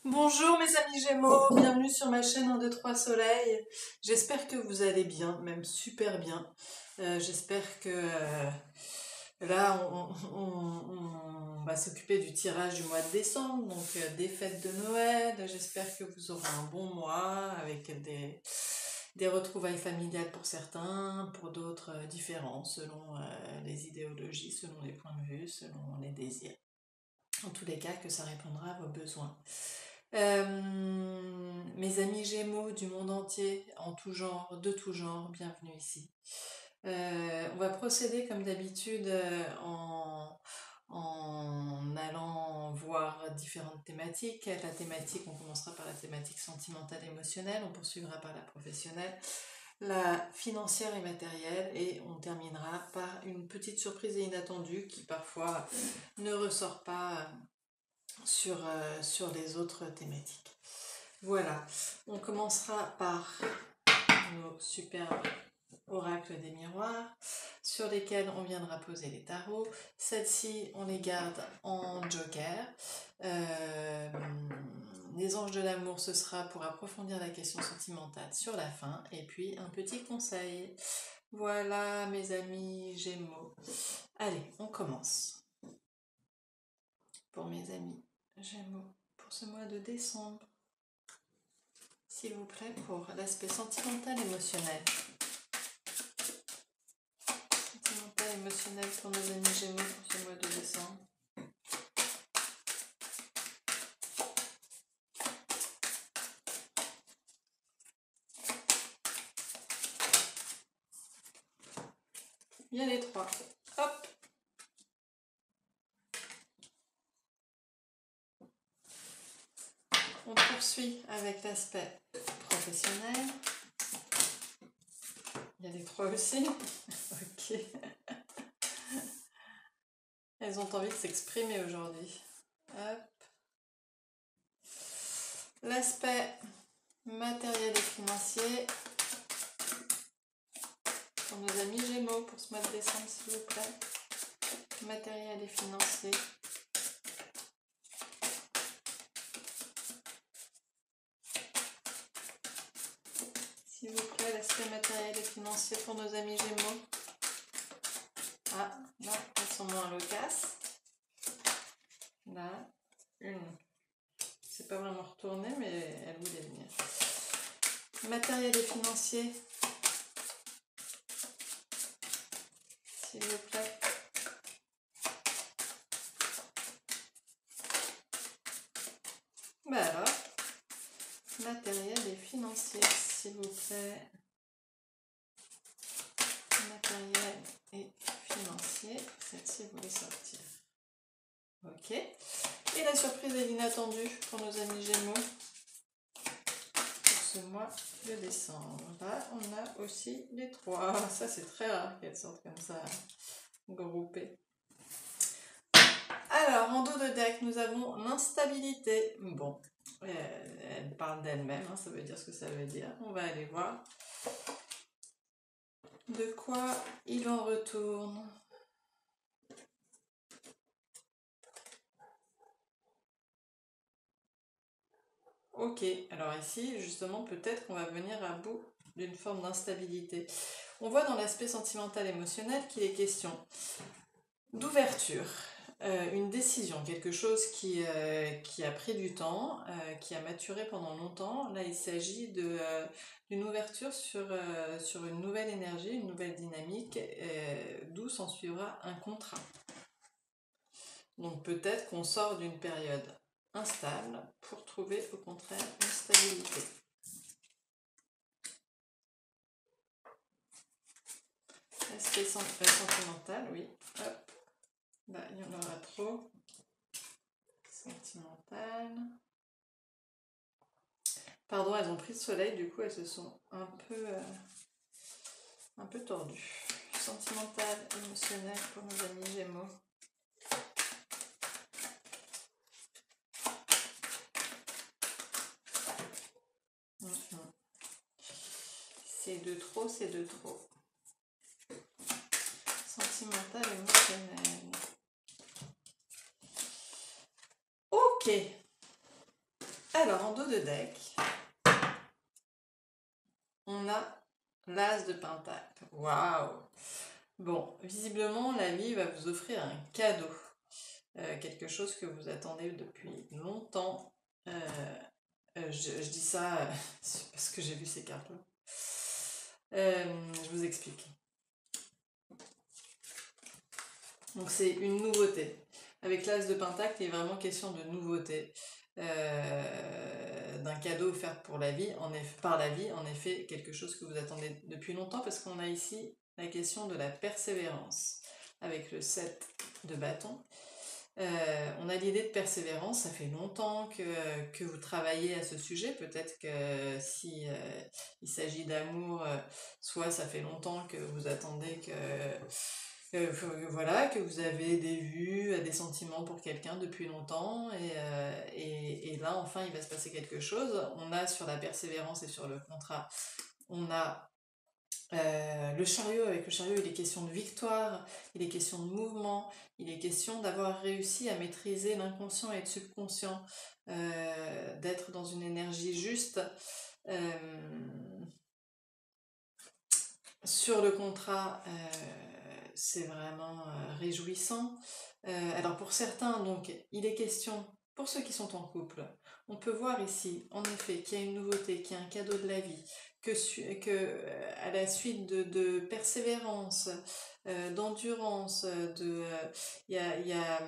Bonjour mes amis Gémeaux, bienvenue sur ma chaîne 1, 2, 3 Soleil. J'espère que vous allez bien, même super bien. J'espère que là on va s'occuper du tirage du mois de décembre, donc des fêtes de Noël. J'espère que vous aurez un bon mois avec des retrouvailles familiales pour certains, pour d'autres différents, selon les idéologies, selon les points de vue, selon les désirs. En tous les cas, que ça répondra à vos besoins. Mes amis Gémeaux du monde entier, en tout genre, de tout genre, bienvenue ici. On va procéder comme d'habitude en allant voir différentes thématiques. La thématique, on commencera par la thématique sentimentale émotionnelle, on poursuivra par la professionnelle, la financière et matérielle, et on terminera par une petite surprise et inattendue qui parfois ne ressort pas sur les autres thématiques. Voilà, on commencera par nos superbes oracles des miroirs sur lesquels on viendra poser les tarots. Celles-ci, on les garde en joker. Les anges de l'amour, ce sera pour approfondir la question sentimentale sur la fin. Et puis, un petit conseil. Voilà, mes amis Gémeaux. Allez, on commence. Pour mes amis Gémeaux, pour ce mois de décembre, s'il vous plaît, pour l'aspect sentimental émotionnel. Sentimental émotionnel pour nos amis Gémeaux pour ce mois de décembre. Il y a les trois. Hop. On poursuit avec l'aspect professionnel. Il y a les trois aussi. Ok. Elles ont envie de s'exprimer aujourd'hui. Hop. L'aspect matériel et financier pour nos amis Gémeaux pour ce mois de décembre, s'il vous plaît. Matériel et financier. S'il vous plaît, l'aspect matériel et financier pour nos amis Gémeaux. Ah, non, elles sont moins loquaces. Là, une. C'est pas vraiment retourné, mais elle voulait venir. Matériel et financier. S'il vous plaît. Bah alors, matériel et financier, s'il vous plaît. Matériel et financier, celle-ci voulait sortir. Ok. Et la surprise et l'inattendue pour nos amis Gémeaux pour ce mois de décembre. Là, on a aussi les trois. Ça, c'est très rare qu'elles sortent comme ça, groupées. Alors, en dos de deck, nous avons l'instabilité. Bon, elle parle d'elle-même, hein, ça veut dire ce que ça veut dire. On va aller voir de quoi il en retourne. Ok, alors ici, justement, peut-être qu'on va venir à bout d'une forme d'instabilité. On voit dans l'aspect sentimental émotionnel qu'il est question d'ouverture, une décision, quelque chose qui a pris du temps, qui a maturé pendant longtemps. Là, il s'agit d'une ouverture sur une nouvelle énergie, une nouvelle dynamique, d'où s'en suivra un contrat. Donc peut-être qu'on sort d'une période instable pour trouver au contraire une stabilité. L'aspect sentimental, oui. Hop. Là, il y en aura trop. Sentimental. Pardon, elles ont pris le soleil, du coup elles se sont un peu tordues. Sentimental, émotionnel pour nos amis Gémeaux. C'est de trop, c'est de trop. Sentimental, émotionnel. Ok. Alors, en dos de deck, on a l'As de Pentacle. Waouh! Bon, visiblement, la vie va vous offrir un cadeau. Quelque chose que vous attendez depuis longtemps. Je dis ça parce que j'ai vu ces cartes-là. Je vous explique. Donc c'est une nouveauté. Avec l'As de Pentacle, il est vraiment question de nouveauté. D'un cadeau offert pour la vie, par la vie, en effet, quelque chose que vous attendez depuis longtemps, parce qu'on a ici la question de la persévérance. Avec le 7 de bâton. On a l'idée de persévérance, ça fait longtemps que vous travaillez à ce sujet, peut-être que si il s'agit d'amour, soit ça fait longtemps que vous attendez voilà, que vous avez des vues, des sentiments pour quelqu'un depuis longtemps, et là enfin il va se passer quelque chose. On a sur la persévérance et sur le contrat, on a le chariot. Avec le chariot, il est question de victoire, il est question de mouvement, il est question d'avoir réussi à maîtriser l'inconscient et le subconscient, d'être dans une énergie juste. Sur le contrat, c'est vraiment réjouissant. Alors pour certains, donc, il est question, pour ceux qui sont en couple, on peut voir ici, en effet, qu'il y a une nouveauté, qu'il y a un cadeau de la vie, que à la suite de persévérance, d'endurance, il y a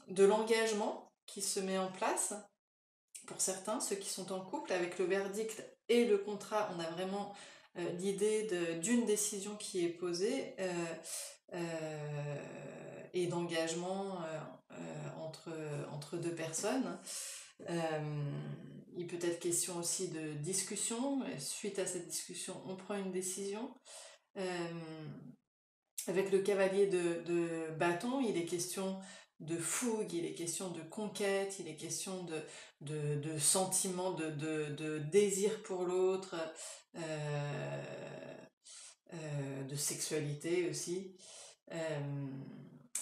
de l'engagement qui se met en place. Pour certains, ceux qui sont en couple, avec le verdict et le contrat, on a vraiment l'idée d'une décision qui est posée, et d'engagement entre deux personnes. Il peut être question aussi de discussion. Suite à cette discussion, on prend une décision. Avec le cavalier de bâton, il est question de fougue, il est question de conquête, il est question de sentiment, de désir pour l'autre, de sexualité aussi.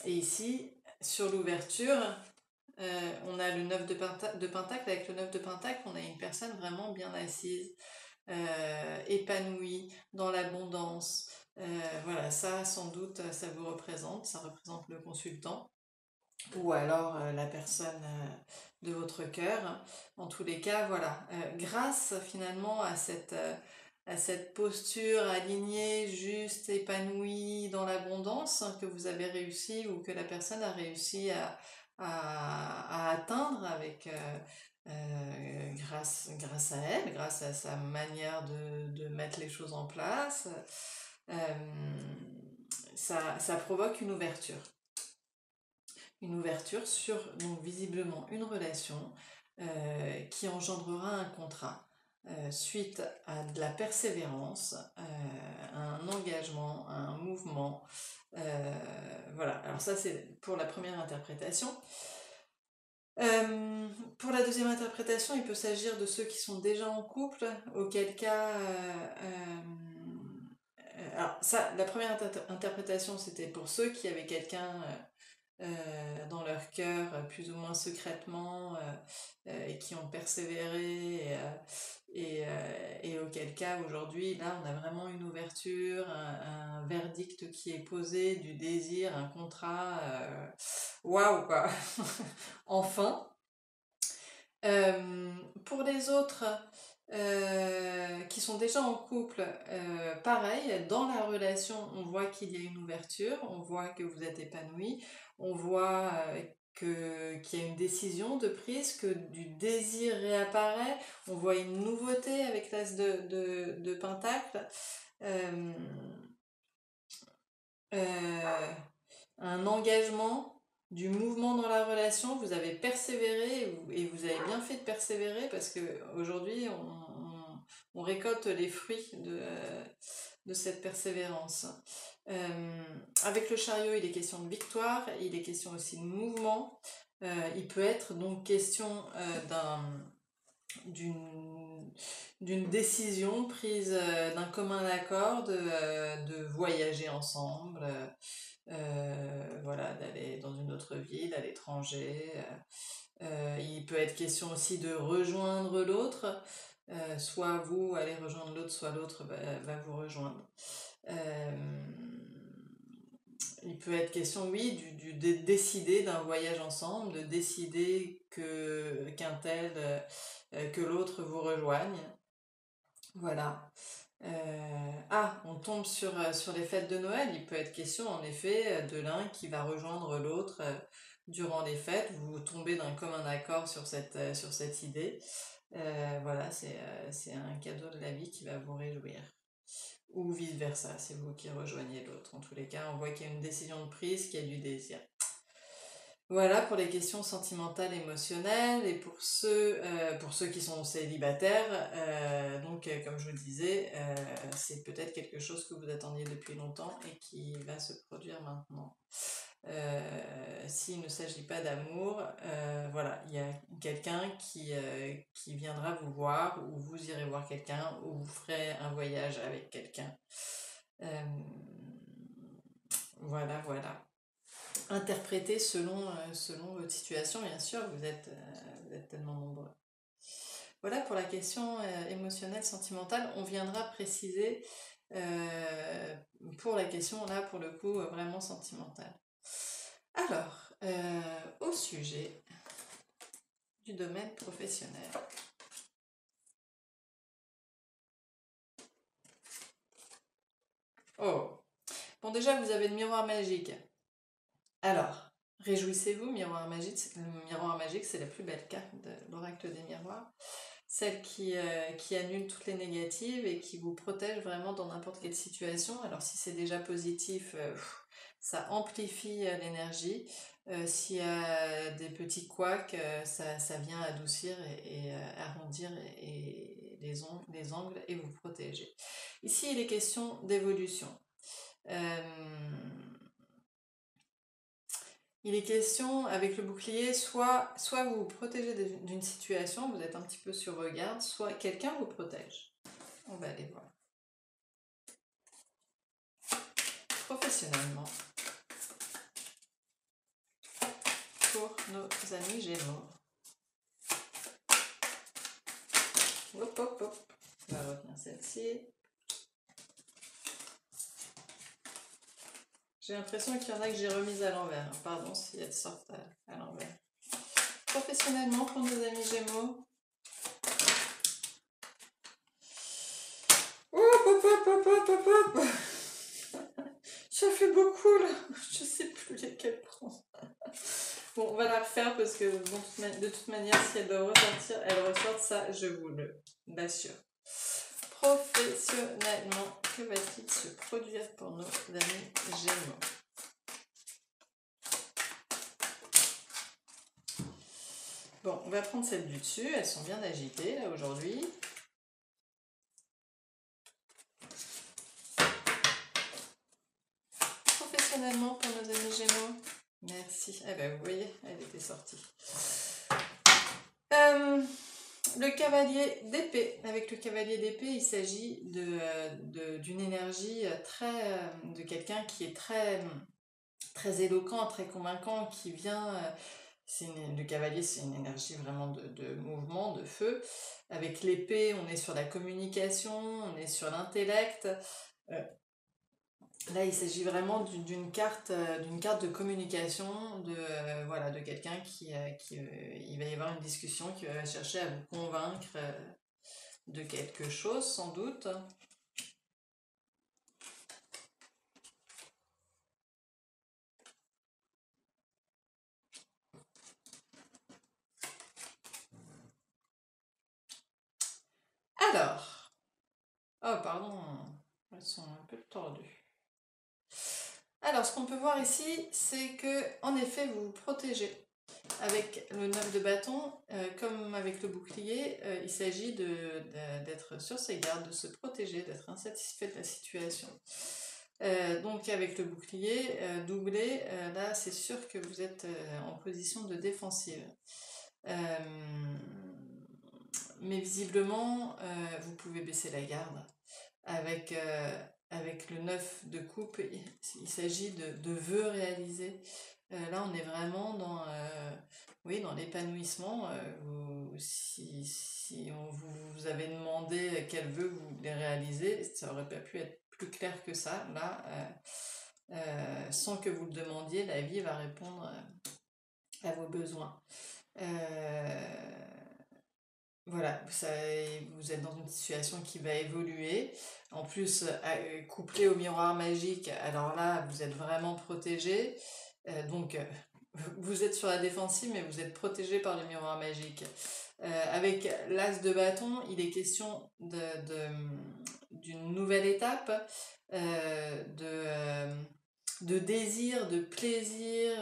Et ici, sur l'ouverture, on a le 9 de Pentacle. Avec le 9 de Pentacle, on a une personne vraiment bien assise, épanouie, dans l'abondance. Voilà, ça sans doute, ça vous représente, ça représente le consultant, ou alors la personne de votre cœur. En tous les cas, voilà, grâce finalement à cette posture alignée, juste, épanouie, dans l'abondance, que vous avez réussi, ou que la personne a réussi à atteindre avec grâce à elle, grâce à sa manière de mettre les choses en place, ça provoque une ouverture. Une ouverture sur, donc visiblement, une relation qui engendrera un contrat. Suite à de la persévérance, à un engagement, à un mouvement. Voilà, alors ça c'est pour la première interprétation. Pour la deuxième interprétation, il peut s'agir de ceux qui sont déjà en couple, auquel cas... alors ça, la première interprétation, c'était pour ceux qui avaient quelqu'un dans leur cœur, plus ou moins secrètement, et qui ont persévéré, et auquel cas aujourd'hui, là, on a vraiment une ouverture, un verdict qui est posé, du désir, un contrat, waouh quoi. Enfin. Pour les autres qui sont déjà en couple, pareil, dans la relation, on voit qu'il y a une ouverture, on voit que vous êtes épanoui, on voit qu'il y a une décision de prise, que du désir réapparaît, on voit une nouveauté avec l'As de Pentacle, un engagement, du mouvement dans la relation. Vous avez persévéré, et vous avez bien fait de persévérer, parce qu'aujourd'hui on récolte les fruits de cette persévérance. Avec le chariot, il est question de victoire, il est question aussi de mouvement. Il peut être donc question d'une décision prise d'un commun accord de voyager ensemble, voilà, d'aller dans une autre ville, à l'étranger, Il peut être question aussi de rejoindre l'autre, soit vous allez rejoindre l'autre, soit l'autre va vous rejoindre. Il peut être question, oui, de décider d'un voyage ensemble, de décider qu'un tel, que l'autre vous rejoigne. Voilà. On tombe sur les fêtes de Noël. Il peut être question, en effet, de l'un qui va rejoindre l'autre durant les fêtes. Vous tombez d'un commun accord sur cette idée. Voilà, c'est un cadeau de la vie qui va vous réjouir. Ou vice-versa, c'est vous qui rejoignez l'autre. En tous les cas, on voit qu'il y a une décision de prise, qu'il y a du désir. Voilà pour les questions sentimentales, émotionnelles, et pour ceux qui sont célibataires, comme je vous le disais, c'est peut-être quelque chose que vous attendiez depuis longtemps et qui va se produire maintenant. S'il ne s'agit pas d'amour, voilà, il y a quelqu'un qui viendra vous voir, ou vous irez voir quelqu'un, ou vous ferez un voyage avec quelqu'un. Voilà. Interpréter selon votre situation, bien sûr, vous êtes tellement nombreux. Voilà pour la question émotionnelle, sentimentale. On viendra préciser pour la question, là, pour le coup, vraiment sentimentale. Alors, au sujet du domaine professionnel. Oh, bon, déjà, vous avez le miroir magique. Alors, réjouissez-vous, miroir magique. Le miroir magique, c'est la plus belle carte de l'oracle des miroirs. Celle qui annule toutes les négatives et qui vous protège vraiment dans n'importe quelle situation. Alors, si c'est déjà positif, ça amplifie l'énergie. S'il y a des petits couacs, ça vient adoucir et arrondir les angles et vous protéger. Ici, il est question d'évolution. Il est question, avec le bouclier, soit vous vous protégez d'une situation, vous êtes un petit peu sur vos gardes, soit quelqu'un vous protège. On va aller voir. Professionnellement, pour nos amis Gémeaux. Hop, hop, hop. On va retenir celle-ci. J'ai l'impression qu'il y en a que j'ai remises à l'envers. Pardon si elles sortent à l'envers. Professionnellement, pour nos amis Gémeaux. Ça fait beaucoup là. Je sais plus lesquelles prendre. Bon, on va la refaire parce que de toute manière, si elle doit ressortir, elle ressort, ça, je vous l'assure. Professionnellement, que va-t-il se produire pour nos amis Gémeaux? Bon, on va prendre celle du dessus, elles sont bien agitées là aujourd'hui. Professionnellement pour nos amis Gémeaux. Merci. Eh ben vous voyez, elle était sortie. Le cavalier d'épée. Avec le cavalier d'épée, il s'agit d'une énergie de quelqu'un qui est très éloquent, très convaincant, qui vient. Le cavalier, c'est une énergie vraiment de mouvement, de feu. Avec l'épée, on est sur la communication, on est sur l'intellect. Là, il s'agit vraiment d'une carte de communication, de quelqu'un il va y avoir une discussion qui va chercher à vous convaincre de quelque chose, sans doute. Alors, oh pardon, elles sont un peu tordues. Alors, ce qu'on peut voir ici, c'est que, en effet, vous vous protégez. Avec le 9 de bâton, comme avec le bouclier, il s'agit d'être sur ses gardes, de se protéger, d'être insatisfait de la situation. Donc avec le bouclier doublé, là c'est sûr que vous êtes en position de défensive. Mais visiblement, vous pouvez baisser la garde. Avec le 9 de coupe, il s'agit de vœux réalisés, Là, on est vraiment dans, oui, dans l'épanouissement. Si vous avez demandé quels vœux vous voulez réaliser, ça aurait pas pu être plus clair que ça. Là, sans que vous le demandiez, la vie va répondre à vos besoins. Voilà, vous êtes dans une situation qui va évoluer. En plus, couplé au miroir magique, alors là, vous êtes vraiment protégé. Donc, vous êtes sur la défensive, mais vous êtes protégé par le miroir magique. Avec l'as de bâton, il est question d'une nouvelle étape, de désir, de plaisir,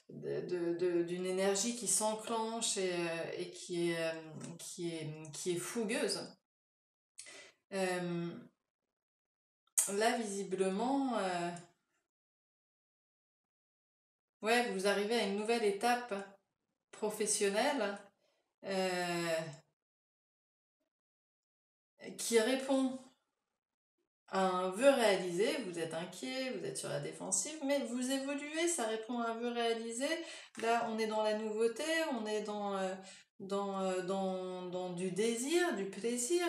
d'une énergie qui s'enclenche et qui est fougueuse. Là, visiblement, ouais, vous arrivez à une nouvelle étape professionnelle qui répond à un vœu réalisé. Vous êtes inquiet, vous êtes sur la défensive, mais vous évoluez, ça répond à un vœu réalisé. Là, on est dans la nouveauté, on est dans du désir, du plaisir.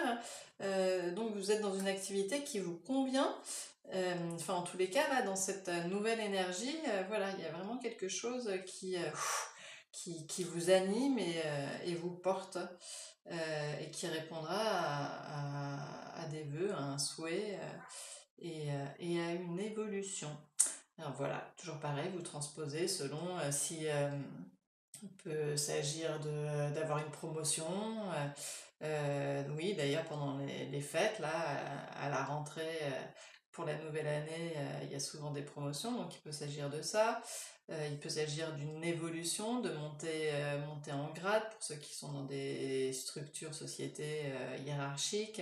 Donc vous êtes dans une activité qui vous convient. Enfin, en tous les cas, là, dans cette nouvelle énergie, voilà, il y a vraiment quelque chose qui vous anime et vous porte. Et qui répondra à des vœux, à un souhait et à une évolution. Alors voilà, toujours pareil, vous transposez selon si il peut s'agir d'avoir une promotion. Oui, d'ailleurs, pendant les fêtes, là, à la rentrée, pour la nouvelle année, il y a souvent des promotions, donc il peut s'agir de ça. Il peut s'agir d'une évolution, de monter en grade pour ceux qui sont dans des structures, sociétés hiérarchiques.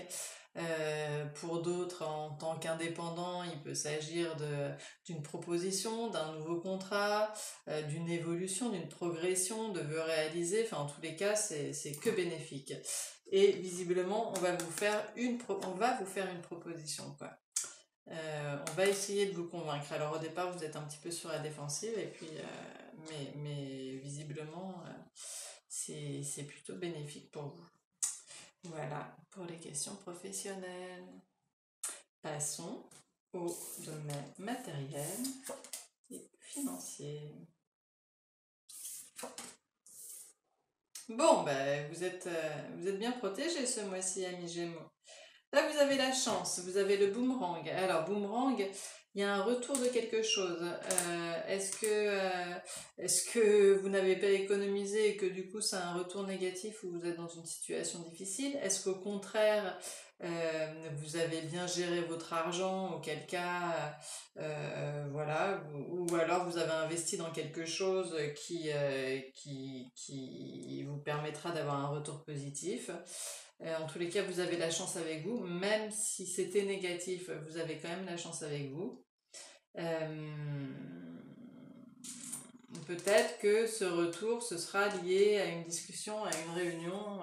Pour d'autres, en tant qu'indépendant, il peut s'agir d'une proposition, d'un nouveau contrat, d'une évolution, d'une progression, de vœux réalisés. Enfin, en tous les cas, c'est que bénéfique. Et visiblement, on va vous faire une proposition, quoi. On va essayer de vous convaincre. Alors au départ, vous êtes un petit peu sur la défensive, et puis, mais visiblement, c'est plutôt bénéfique pour vous. Voilà pour les questions professionnelles. Passons au domaine matériel et financier. Bon, ben, vous êtes bien protégés ce mois-ci, amis Gémeaux. Là, vous avez la chance, vous avez le boomerang. Alors, boomerang, il y a un retour de quelque chose. Est-ce que vous n'avez pas économisé et que du coup, c'est un retour négatif où vous êtes dans une situation difficile? Est-ce qu'au contraire, vous avez bien géré votre argent, auquel cas, voilà, ou alors vous avez investi dans quelque chose qui vous permettra d'avoir un retour positif? En tous les cas, vous avez la chance avec vous, même si c'était négatif, vous avez quand même la chance avec vous. Peut-être que ce retour, ce sera lié à une discussion, à une réunion.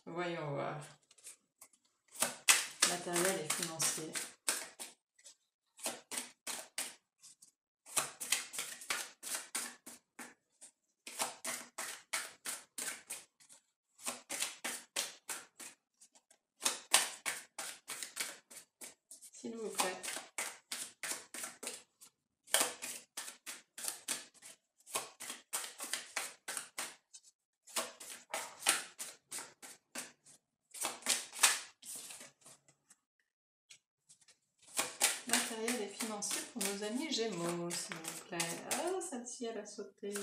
Voyons voir. Matériel et financier. S'il vous plaît. Matériel et financier pour nos amis Gémeaux, s'il vous plaît. Ah, celle-ci, elle a sauté.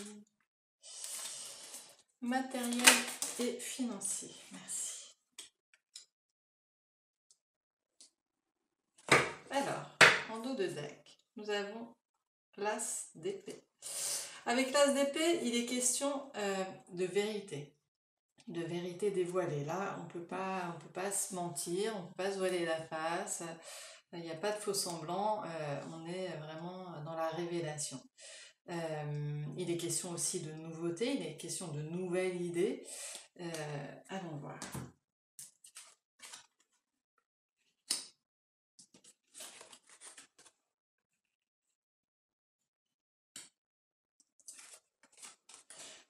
Matériel et financier. Merci. Alors, en dos de deck, nous avons l'as d'épée. Avec l'as d'épée, il est question de vérité dévoilée. Là, on peut pas se mentir, on peut pas se voiler la face. Il n'y a pas de faux semblant. On est vraiment dans la révélation. Il est question aussi de nouveauté, il est question de nouvelles idées. Allons voir.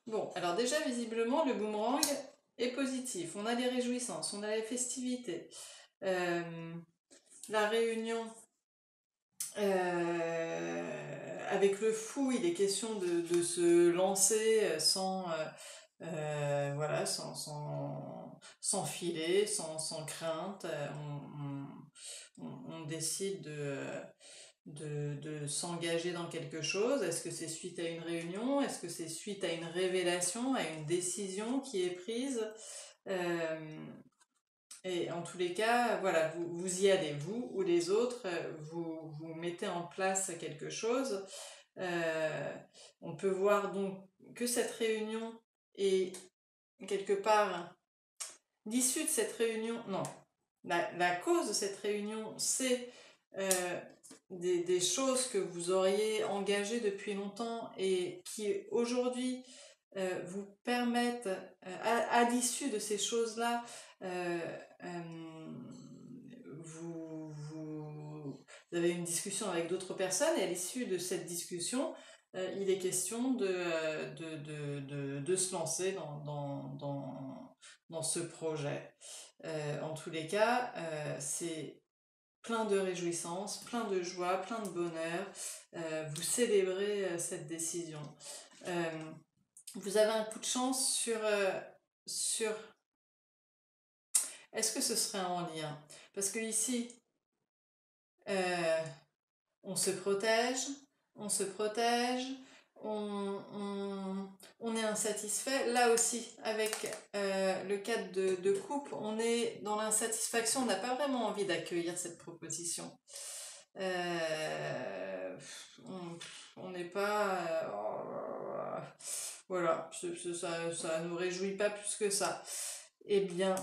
Bon, alors déjà, visiblement, le boomerang est positif. On a des réjouissances, on a les festivités. La réunion avec le fou, il est question de se lancer voilà, sans filet, sans crainte. On décide de s'engager dans quelque chose. Est-ce que c'est suite à une réunion? Est-ce que c'est suite à une révélation, à une décision qui est prise? Et en tous les cas, voilà, vous y allez, vous ou les autres, vous mettez en place quelque chose. On peut voir donc que cette réunion est quelque part l'issue de cette réunion, non, la cause de cette réunion, c'est des choses que vous auriez engagées depuis longtemps et qui aujourd'hui vous permettent, à l'issue de ces choses-là, vous avez une discussion avec d'autres personnes et à l'issue de cette discussion, il est question de se lancer dans ce projet. En tous les cas, c'est plein de réjouissance, plein de joie, plein de bonheur. Vous célébrez cette décision. Vous avez un coup de chance sur est-ce que ce serait en lien? Parce que ici, on se protège, on est insatisfait. Là aussi, avec le cadre de couple, on est dans l'insatisfaction, on n'a pas vraiment envie d'accueillir cette proposition. On n'est pas... voilà, ça nous réjouit pas plus que ça. Eh bien,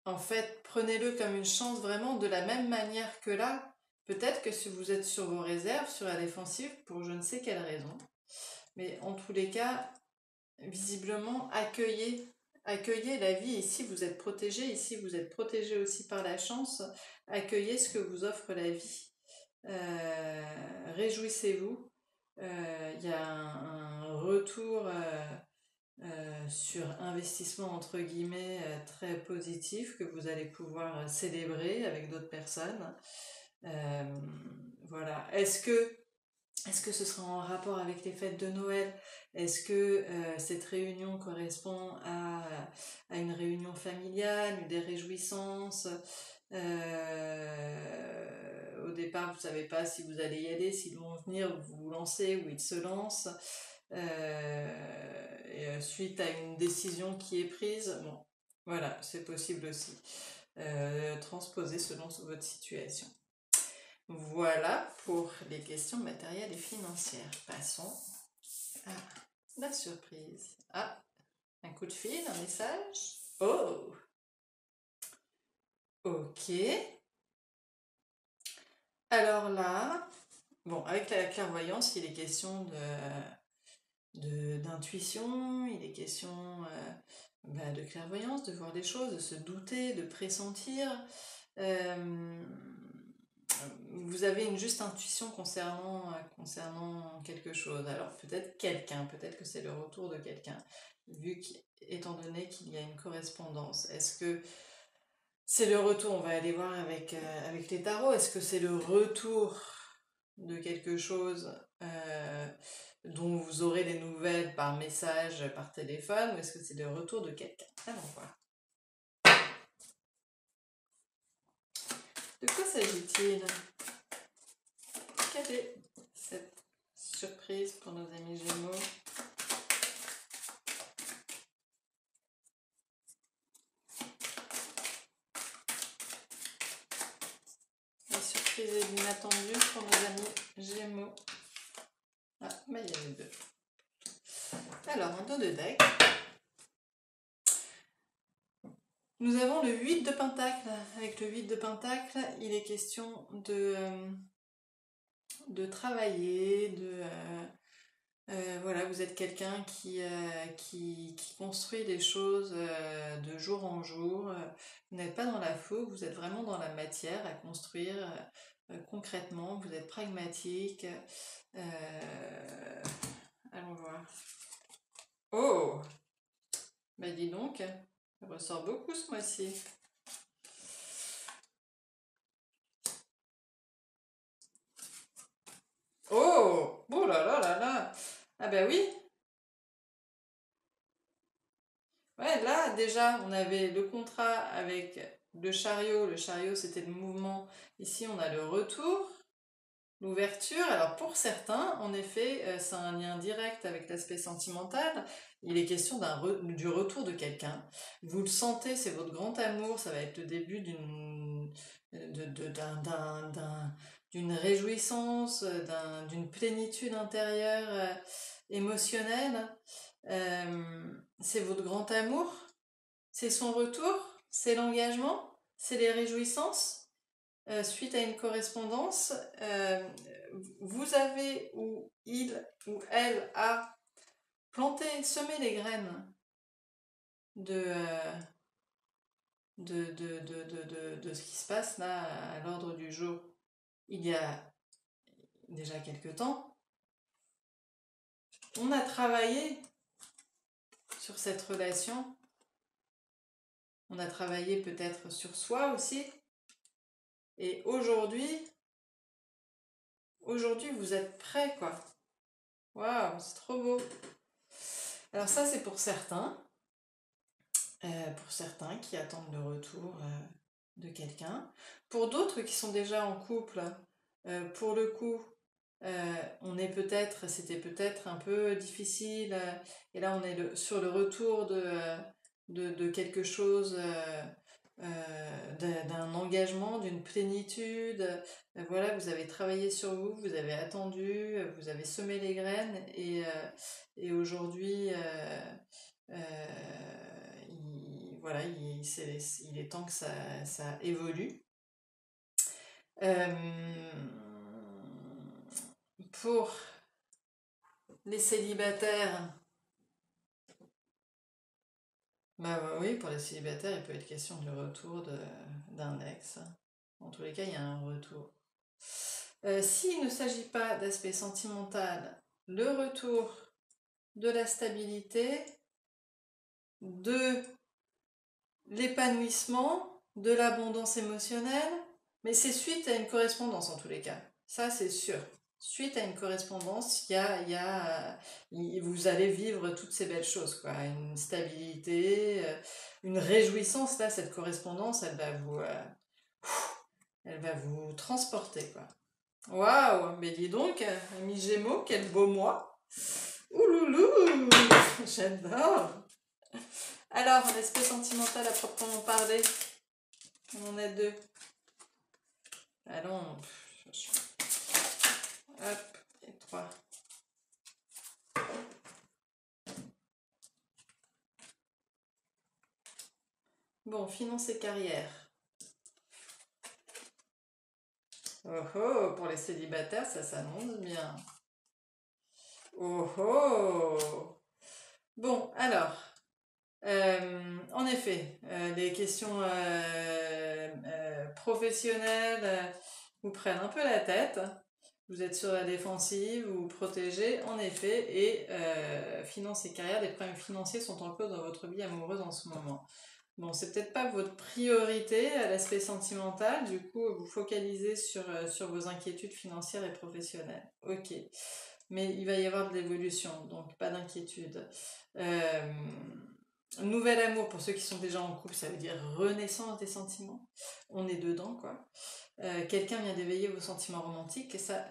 en fait, prenez-le comme une chance vraiment de la même manière que là. Peut-être que si vous êtes sur vos réserves, sur la défensive, pour je ne sais quelle raison. Mais en tous les cas, visiblement, accueillez la vie. Ici, vous êtes protégé. Ici, vous êtes protégé aussi par la chance. Accueillez ce que vous offre la vie. Réjouissez-vous. Il y a un retour sur investissement entre guillemets très positif que vous allez pouvoir célébrer avec d'autres personnes. Voilà. Est-ce que ce sera en rapport avec les fêtes de Noël? Est-ce que cette réunion correspond à une réunion familiale, des réjouissances? Au départ, vous ne savez pas si vous allez y aller, s'ils vont venir, vous vous lancez ou ils se lancent. Et suite à une décision qui est prise, bon, voilà, c'est possible aussi. Transposer selon votre situation. Voilà pour les questions matérielles et financières. Passons à la surprise. Ah, un coup de fil, un message. Oh, ok. Alors là, bon, avec la clairvoyance, il est question d'intuition, il est question de clairvoyance, de voir des choses, de se douter, de pressentir. Vous avez une juste intuition concernant quelque chose. Alors peut-être peut-être que c'est le retour de quelqu'un, étant donné qu'il y a une correspondance. Est-ce que c'est le retour? On va aller voir avec les tarots. Est-ce que c'est le retour de quelque chose dont vous aurez des nouvelles par message, par téléphone, ou est-ce que c'est le retour de quelqu'un? Allons voir. De quoi s'agit-il? Quelle est cette surprise pour nos amis Gémeaux? La surprise est inattendue pour nos amis Gémeaux. Ah, mais il y a les deux. Alors, un dos de deck. Nous avons le 8 de Pentacle. Avec le 8 de Pentacle, il est question de travailler, voilà, vous êtes quelqu'un qui construit des choses de jour en jour. Vous n'êtes pas dans la fougue, vous êtes vraiment dans la matière à construire concrètement. Vous êtes pragmatique. Allons voir. Oh, bah dis donc, ça ressort beaucoup ce mois-ci. Oh, oh là là là là. Ah bah oui. Ouais, là déjà, on avait le contrat avec le chariot. Le chariot, c'était le mouvement. Ici, on a le retour, l'ouverture. Alors pour certains, en effet, ça a un lien direct avec l'aspect sentimental. Il est question du retour de quelqu'un. Vous le sentez, c'est votre grand amour. Ça va être le début d'une réjouissance, d'une plénitude intérieure émotionnelle. C'est votre grand amour, c'est son retour, c'est l'engagement, c'est les réjouissances suite à une correspondance. Euh, vous avez ou il ou elle a planté, semé les graines de, euh, de ce qui se passe là à l'ordre du jour il y a déjà quelque temps. On a travaillé sur cette relation, on a travaillé peut-être sur soi aussi, et aujourd'hui, vous êtes prêts, quoi. Waouh, c'est trop beau. Alors ça, c'est pour certains qui attendent le retour de quelqu'un. Pour d'autres qui sont déjà en couple, pour le coup, c'était peut-être un peu difficile, et là on est sur le retour de quelque chose, d'un engagement, d'une plénitude. Voilà, vous avez travaillé sur vous, vous avez attendu, vous avez semé les graines, et aujourd'hui, voilà, il est temps que ça évolue. Euh, pour les célibataires, bah oui, pour les célibataires, il peut être question du retour d'un ex. En tous les cas, il y a un retour. S'il ne s'agit pas d'aspect sentimental, le retour de la stabilité, de l'épanouissement, de l'abondance émotionnelle, mais c'est suite à une correspondance en tous les cas. Ça, c'est sûr. Suite à une correspondance, vous allez vivre toutes ces belles choses, quoi. Une stabilité, une réjouissance. Là, cette correspondance, elle va vous transporter, quoi. Waouh, mais dis donc, ami Gémeaux, quel beau mois. Ouloulou, j'adore. Alors, l'aspect sentimental à proprement parler, on en a deux. Allons, hop, et trois. Bon, finance et carrière. Oh oh, pour les célibataires, ça s'annonce bien. Oh oh. Bon, alors, en effet, les questions professionnelles vous prennent un peu la tête. Vous êtes sur la défensive, vous vous protégez, en effet, et finances et carrière, des problèmes financiers sont en cause dans votre vie amoureuse en ce moment. Bon, c'est peut-être pas votre priorité à l'aspect sentimental, du coup, vous focalisez sur vos inquiétudes financières et professionnelles. Ok, mais il va y avoir de l'évolution, donc pas d'inquiétude. Nouvel amour, pour ceux qui sont déjà en couple, ça veut dire renaissance des sentiments. On est dedans, quoi. Quelqu'un vient d'éveiller vos sentiments romantiques, et ça,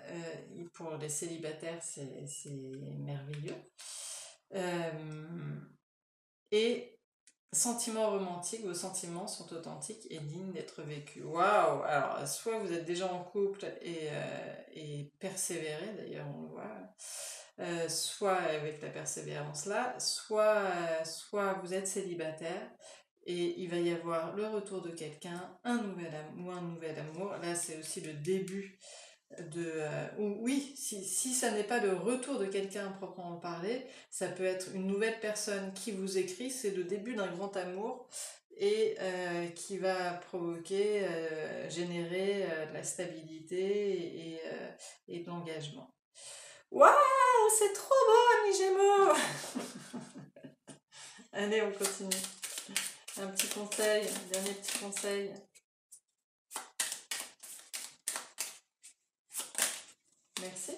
pour les célibataires, c'est merveilleux. Et sentiments romantiques, vos sentiments sont authentiques et dignes d'être vécus. Waouh! Alors, soit vous êtes déjà en couple et persévérez, d'ailleurs, on le voit, soit avec la persévérance là, soit vous êtes célibataire et il va y avoir le retour de quelqu'un, un nouvel amour. Là, c'est aussi le début oui, si ça n'est pas le retour de quelqu'un à proprement parler, ça peut être une nouvelle personne qui vous écrit, c'est le début d'un grand amour et qui va provoquer, générer de la stabilité et de l'engagement. Waouh, c'est trop beau, ami Gémeaux. Allez, on continue. Un petit conseil, un dernier petit conseil. Merci.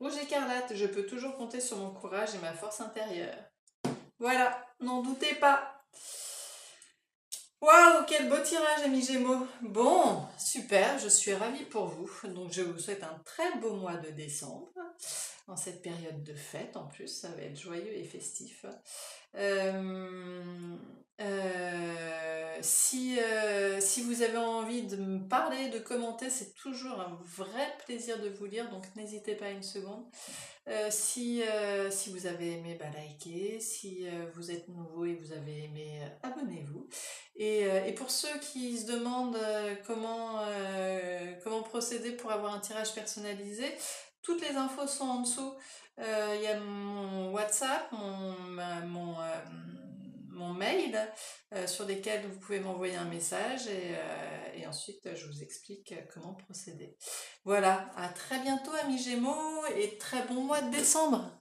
Rouge écarlate, je peux toujours compter sur mon courage et ma force intérieure. Voilà, n'en doutez pas. Waouh, quel beau tirage, amis Gémeaux. Bon, super, je suis ravie pour vous. Donc, je vous souhaite un très beau mois de décembre. En cette période de fête, en plus, ça va être joyeux et festif. Si vous avez envie de me parler, de commenter, c'est toujours un vrai plaisir de vous lire, donc n'hésitez pas une seconde. Si vous avez aimé, likez. Si vous êtes nouveau et vous avez aimé, abonnez-vous. Et pour ceux qui se demandent comment procéder pour avoir un tirage personnalisé, toutes les infos sont en dessous. Il y a mon WhatsApp, mon mail, sur lesquels vous pouvez m'envoyer un message et ensuite je vous explique comment procéder. Voilà, à très bientôt amis Gémeaux et très bon mois de décembre.